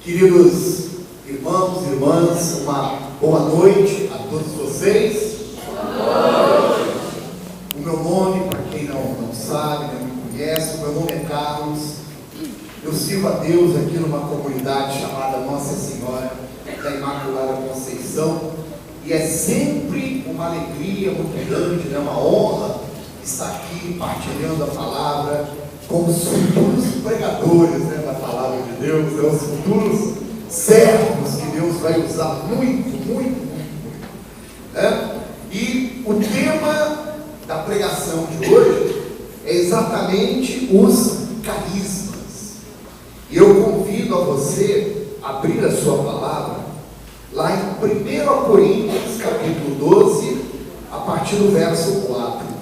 Queridos irmãos e irmãs, uma boa noite a todos vocês. Boa noite. O meu nome, para quem não sabe, não me conhece, o meu nome é Carlos. Eu sirvo a Deus aqui numa comunidade chamada Nossa Senhora da Imaculada Conceição. E é sempre uma alegria muito grande, uma honra estar aqui partilhando a palavra com os futuros pregadores da palavra de Deus, os futuros servos que Deus vai usar muito. E o tema da pregação de hoje é exatamente os carismas. E eu convido a você a abrir a sua palavra lá em 1 Coríntios, capítulo 12, a partir do verso 4.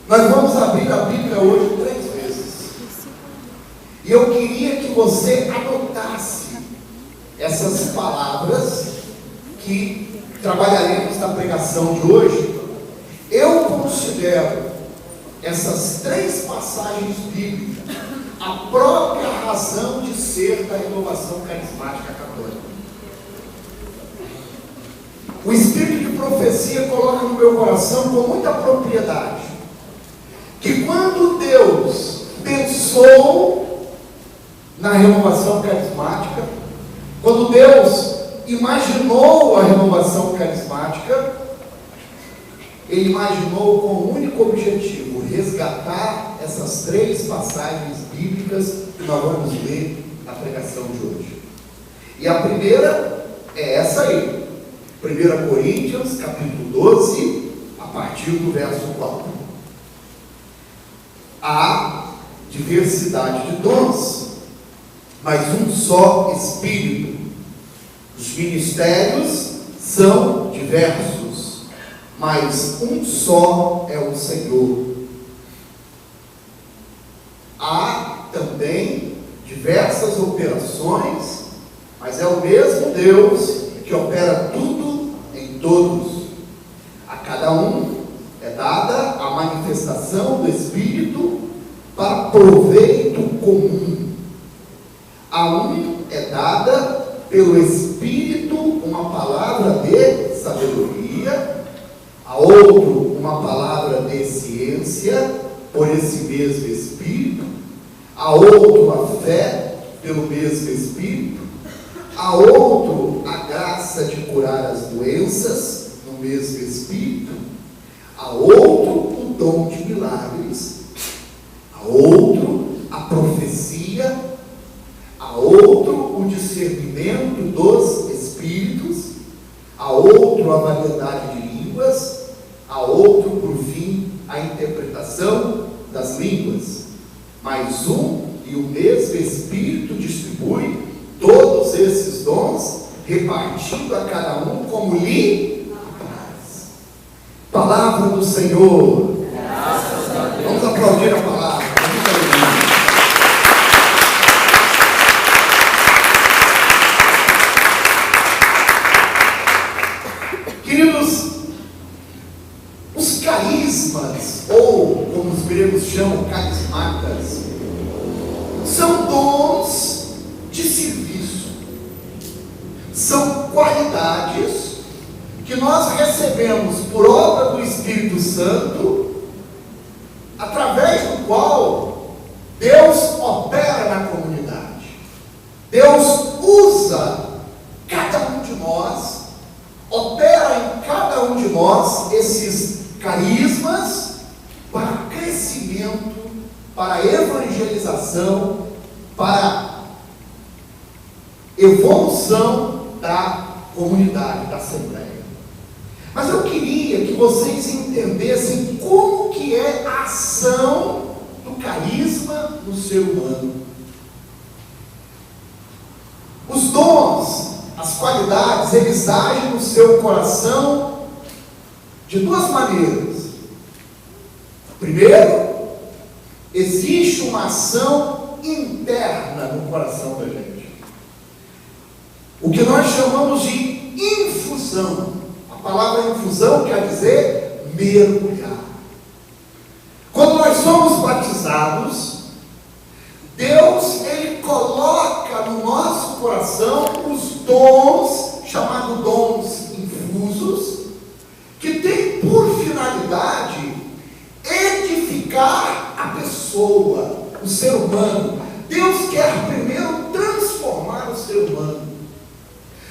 Nós vamos abrir a Bíblia hoje 3 vezes. E eu queria que você anotasse essas palavras que trabalharemos na pregação de hoje. Eu considero essas 3 passagens bíblicas a própria razão de ser da renovação carismática católica. O Espírito de profecia coloca no meu coração com muita propriedade que quando Deus pensou na renovação carismática, quando Deus imaginou a renovação carismática, Ele imaginou com um único objetivo: resgatar essas 3 passagens bíblicas que nós vamos ler na pregação de hoje. E a primeira é essa aí, 1 Coríntios, capítulo 12, a partir do verso 4. Há diversidade de dons, mas um só Espírito. Os ministérios são diversos, mas um só é o Senhor. Há também diversas operações, mas é o mesmo Deus que opera tudo em todos. A cada um é dada a manifestação do Espírito para proveito comum. A um é dada pelo Espírito uma palavra de sabedoria, a outro uma palavra de ciência, por esse mesmo Espírito, a outro a fé, pelo mesmo Espírito, a outro a graça de curar as doenças, no mesmo Espírito, a outro o dom de milagres, a outro a profecia, a outro o discernimento dos espíritos, a outro a variedade de línguas, a outro, por fim, a interpretação das línguas. Mas um e o mesmo Espírito distribui todos esses dons, repartindo a cada um como lhe apraz. Palavra do Senhor. Graças a Deus. Vamos aplaudir a palavra. Queridos, os carismas, ou como os gregos chamam, carismatas, são dons de serviço, são qualidades que nós recebemos por obra do Espírito Santo, através do qual Deus opera na comunidade. Deus usa cada um de nós, opera em cada um de nós esses carismas para crescimento, para evangelização, para evolução da comunidade, da Assembleia. Mas eu queria que vocês entendessem como que é a ação do carisma no ser humano. Os dons, as qualidades, eles agem no seu coração de 2 maneiras. Primeiro, existe uma ação interna no coração da gente, o que nós chamamos de infusão. A palavra infusão quer dizer mergulhar. Quando nós somos batizados, Deus, Ele coloca no nosso são os dons, chamados dons infusos, que tem por finalidade edificar a pessoa, o ser humano. Deus quer primeiro transformar o ser humano.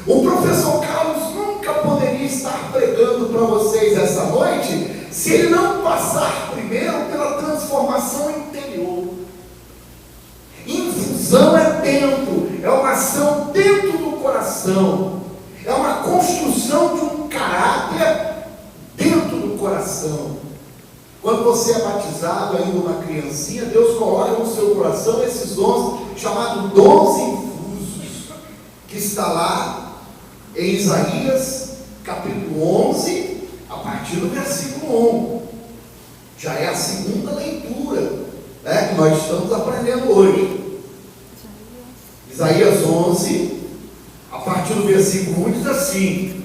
O professor Carlos nunca poderia estar pregando para vocês essa noite se ele não passar primeiro pela transformação interior. Infusão é dentro, é uma ação dentro do coração, é uma construção de um caráter dentro do coração. Quando você é batizado, ainda uma criancinha, Deus coloca no seu coração esses dons, chamados dons infusos, que está lá em Isaías, capítulo 11, a partir do versículo 1. Já é a segunda leitura, né, que nós estamos aprendendo hoje. Isaías 11, a partir do versículo 1, diz assim: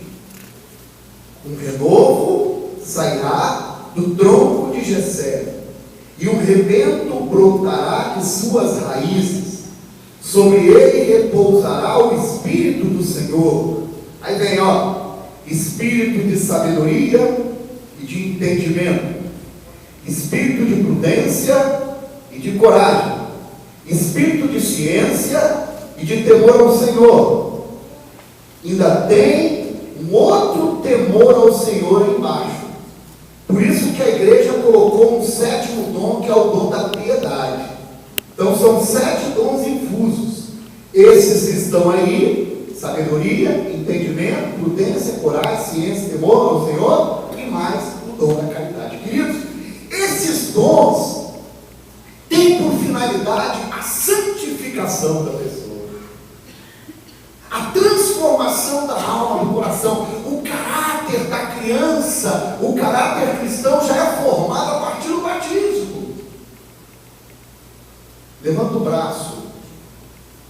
um renovo sairá do tronco de Jessé, e um rebento brotará de suas raízes, sobre ele repousará o Espírito do Senhor. Aí vem, espírito de sabedoria e de entendimento, espírito de prudência e de coragem, espírito de ciência e de temor ao Senhor. Ainda tem um outro temor ao Senhor embaixo. Por isso que a igreja colocou um sétimo dom, que é o dom da piedade. Então são 7 dons infusos. Esses que estão aí: sabedoria, entendimento, prudência, coragem, ciência, temor ao Senhor, e mais o dom da caridade. Queridos, esses dons têm por finalidade a santificação da pessoa, a transformação da alma, do coração. O caráter da criança, o caráter cristão já é formado a partir do batismo. Levanta o braço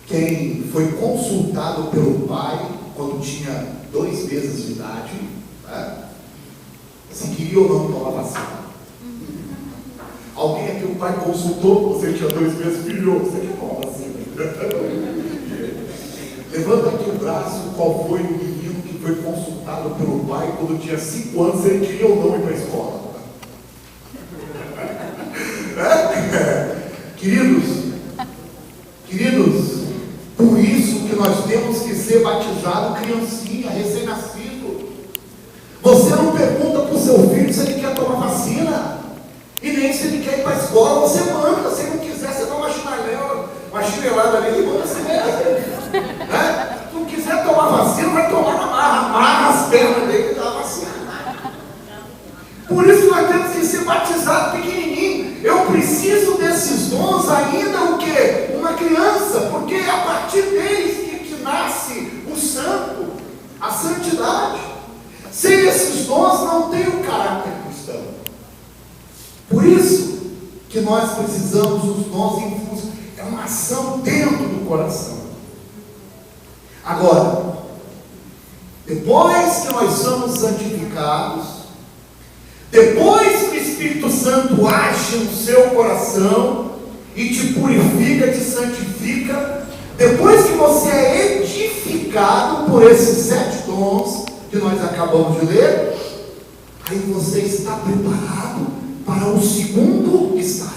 quem foi consultado pelo pai quando tinha 2 meses de idade, né? Se queria ou não tomar vacina. Alguém aqui, o pai consultou, você tinha 2 meses, filho, você quer tomar vacina? Levanta aqui o braço, qual foi o menino que foi consultado pelo pai quando tinha 5 anos, se ele queria ou não ir para a escola? Queridos, por isso que nós temos que ser batizado criancinha, recém-nascido. Você não pergunta para o seu filho se ele quer tomar vacina, e nem se ele quer ir para a escola. Você manda, se ele não quiser, você dá uma chinelada nele e manda assim mesmo. Se não quiser tomar vacina, vai tomar na marra, amarra as pernas dele e dá a vacina. Por isso que nós temos que ser batizados pequenininho. Eu preciso desses dons ainda o quê? Uma criança, porque é a partir deles que nasce o santo, a santidade. Sem esses dons não tem o caráter cristão. Por isso que nós precisamos dos dons infusos. É uma ação dentro do coração. Agora, depois que nós somos santificados, depois que o Espírito Santo age no seu coração e te purifica, te santifica, depois que você é edificado por esses 7 dons que nós acabamos de ler, aí você está preparado para o segundo estágio.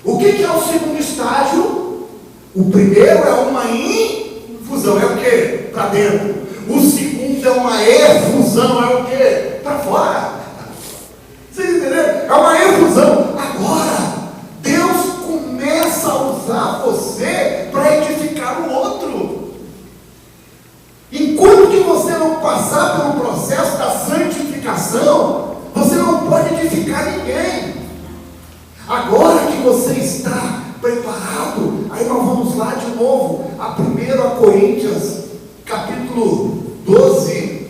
O que é o segundo estágio? O primeiro é uma infusão, é o que? Para dentro. O segundo é uma efusão, é o que? Para fora. Vocês entenderam? É uma efusão. Agora, Deus começa a usar você para edificar o outro. Enquanto que você não passar pelo processo da santificação, você não pode edificar ninguém. Agora que você está preparado, aí nós vamos lá de novo, a 1 Coríntios, capítulo 12,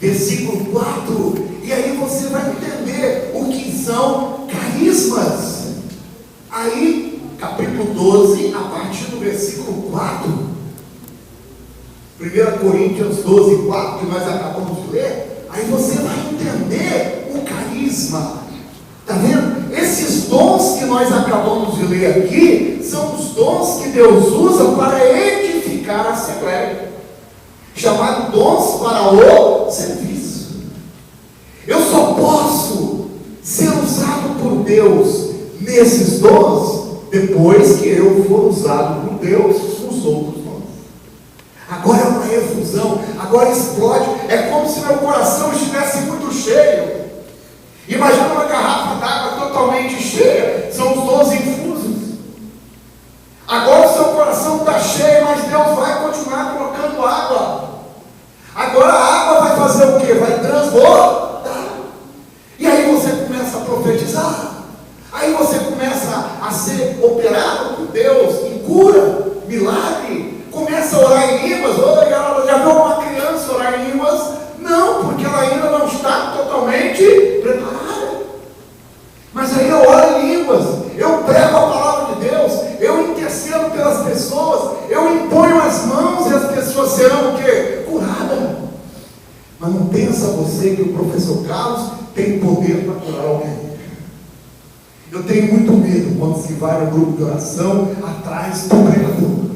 versículo 4, e aí você vai entender o que são carismas. Aí, capítulo 12, a partir do versículo 4, 1 Coríntios 12, 4, que nós acabamos de ler, aí você vai entender o carisma. Está vendo? Esses dons que nós acabamos de ler aqui são os dons que Deus usa para edificar edificar a assembleia, chamado dons para o serviço. Eu só posso ser usado por Deus nesses dons depois que eu for usado por Deus nos outros dons. Agora é uma efusão, agora explode, é como se meu coração estivesse muito cheio. Imagina uma garrafa d'água totalmente cheia, são os 12 infusos. Agora o seu coração está cheio, mas Deus vai continuar colocando água. Agora a água vai fazer o quê? Vai transbordar. E aí você começa a profetizar. Aí você começa a ser operado por Deus em cura, milagre. Começa a orar em línguas. Ela já viu uma criança orar em línguas? Não, porque ela ainda não está totalmente preparada. Mas aí eu oro em línguas, eu prego a palavra de Deus, eu intercedo pelas pessoas, eu imponho as mãos e as pessoas serão o quê? Curadas. Mas não pensa você que o professor Carlos tem poder para curar alguém. Eu tenho muito medo quando se vai no grupo de oração atrás do pregador,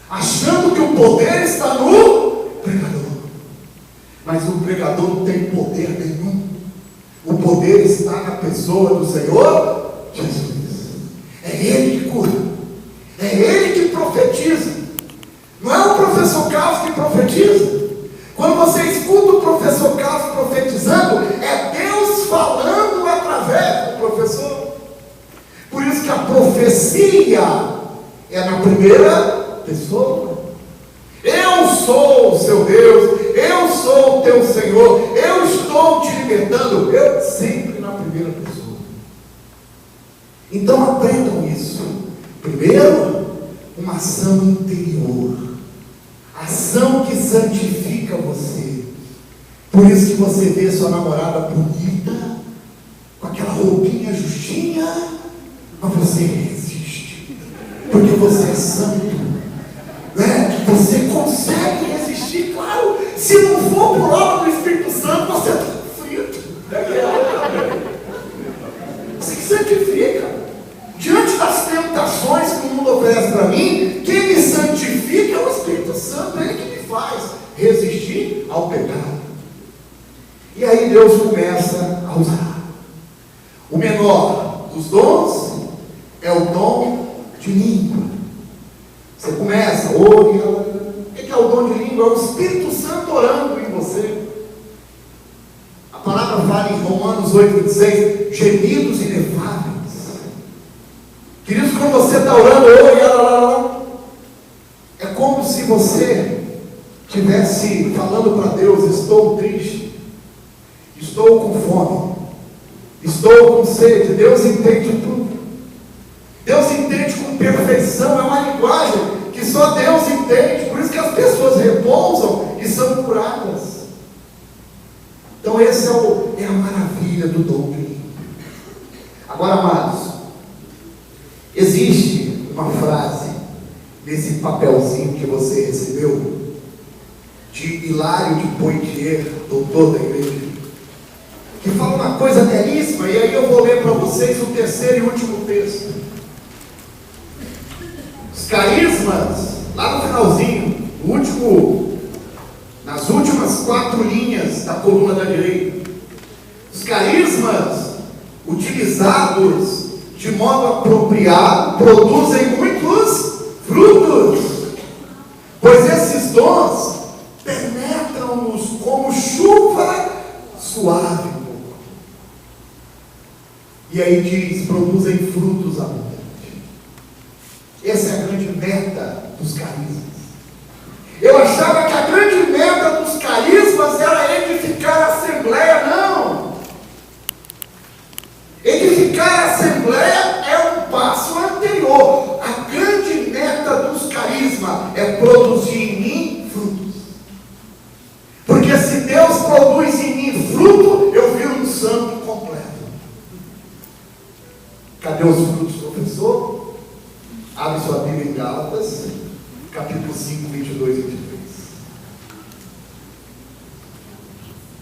achando que o poder está no pregador. Mas o pregador não tem poder nenhum. O poder está na pessoa do Senhor Jesus. É Ele que cura, é Ele que profetiza. Não é o professor Carlos que profetiza. Quando você escuta o professor Carlos profetizando, é Deus falando através do professor. Por isso que a profecia é na primeira pessoa. Eu sou o seu Deus, eu sou o teu Senhor, eu estou te libertando, eu sempre na primeira pessoa. Então aprendam isso. Primeiro, uma ação interior, ação que santifica você. Por isso que você vê sua namorada bonita, com aquela roupinha justinha, mas você resiste, porque você é santo, né? Você consegue resistir, claro. Se não for por obra do Espírito Santo, você está frito. Você que santifica. Diante das tentações que o mundo oferece para mim, quem me santifica é o Espírito Santo, é Ele que me faz resistir ao pecado. E aí Deus começa a usar. O menor dos dons é o dom de língua. Você começa, o que é o dom de língua? É o Espírito Santo orando em você. A palavra fala em Romanos 8:26, gemidos inefáveis. Queridos, quando você está orando, é como se você estivesse falando para Deus: estou triste, estou com fome, estou com sede. Deus entende tudo. Deus entende com perfeição, é uma linguagem que só Deus entende, por isso que as pessoas repousam e são curadas. Então esse é a maravilha do dom de língua. Agora, amados, existe uma frase nesse papelzinho que você recebeu, de Hilário de Poitiers, doutor da igreja, que fala uma coisa belíssima, e aí eu vou ler para vocês o terceiro e último texto. Os carismas, lá no finalzinho, nas últimas 4 linhas da coluna da direita, os carismas utilizados de modo apropriado produzem muitos frutos, pois esses dons penetram-nos como chuva suave. E aí diz: produzem frutos abundantes. Essa é a grande meta dos carismas. Eu achava que a grande meta dos carismas era edificar a assembleia. Não! Edificar a assembleia é um passo anterior. A grande meta dos carismas é produzir em mim frutos. Porque se Deus produz em mim fruto, eu viro um santo completo. Cadê os frutos, professor? Abre sua Bíblia em Gálatas, capítulo 5, 22 e 23.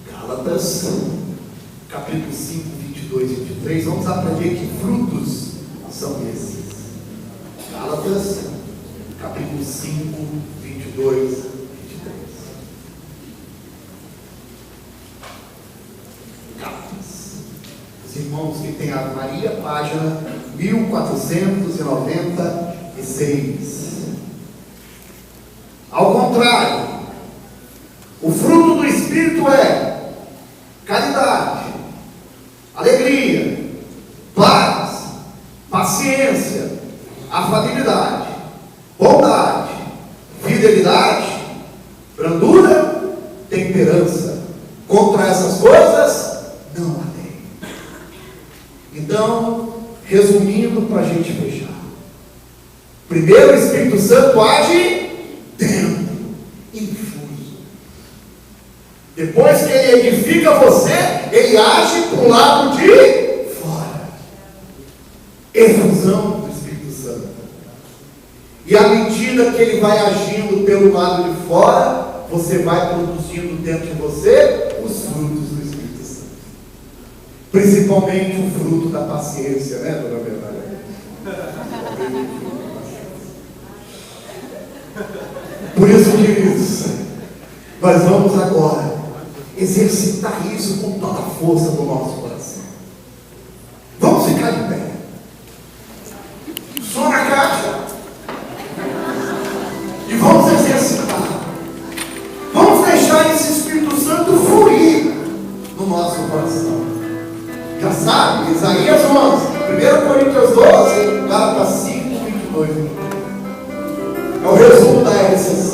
Gálatas, capítulo 5, 22 e 23. Vamos aprender que frutos são esses. Gálatas, capítulo 5, 22, 23. Os irmãos que têm a Maria, página 1496. Ao contrário, o fruto do Espírito é caridade, alegria, paz, paciência, afabilidade, bondade, fidelidade, brandura, temperança. Contra essas coisas não há lei. Então, resumindo para a gente fechar. Primeiro, o Espírito Santo age dentro, infuso. Depois que ele edifica você, ele age para o lado de fora. Efusão do Espírito Santo. E à medida que ele vai agindo pelo lado de fora, você vai produzindo dentro de você os frutos do Espírito Santo. Principalmente o fruto da paciência, né, dona Bernarda? Por isso, queridos, nós vamos agora exercitar isso com toda a força do nosso coração. Vamos ficar de pé. Só na caixa. E vamos exercitar. Vamos deixar esse Espírito Santo fluir no nosso coração. Já sabe, Isaías 11, 1 Coríntios 12, Gálatas 5, 22. É o resumo da RCC.